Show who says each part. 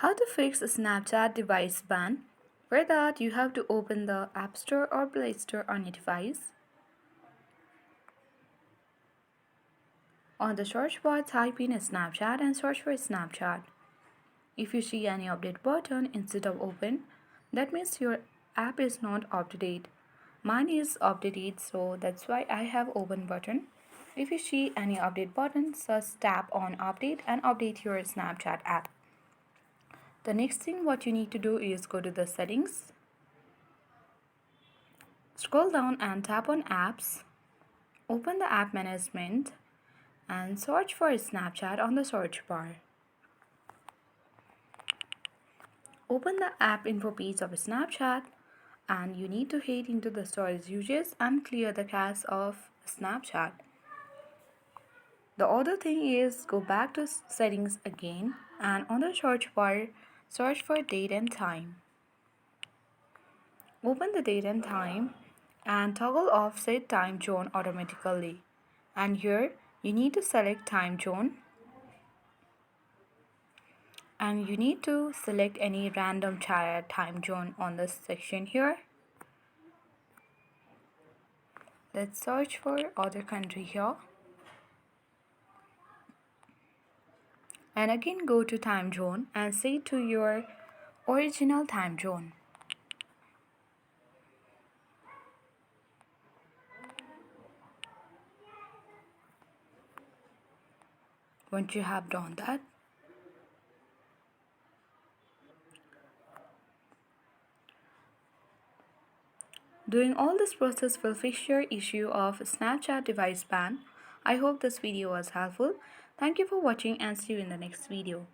Speaker 1: How to fix a Snapchat device ban? For that, you have to open the App Store or Play Store on your device. On the search bar, type in Snapchat and search for Snapchat. If you see any update button instead of open, that means your app is not up to date. Mine is updated, so that's why I have open button. If you see any update button, just tap on update and update your Snapchat app. The next thing what you need to do is go to the settings, scroll down and tap on apps, open the app management and search for Snapchat on the search bar. Open the app info page of Snapchat and you need to head into the storage uses and clear the cache of Snapchat. The other thing is go back to settings again and on the search bar search for date and time. Open the date and time and toggle off set time zone automatically. And here you need to select time zone and you need to select any random time zone on this section here. Let's search for other country here. And again go to time zone and set to your original time zone. Once you have done that, doing all this process will fix your issue of Snapchat device ban. I hope this video was helpful. Thank you for watching and see you in the next video.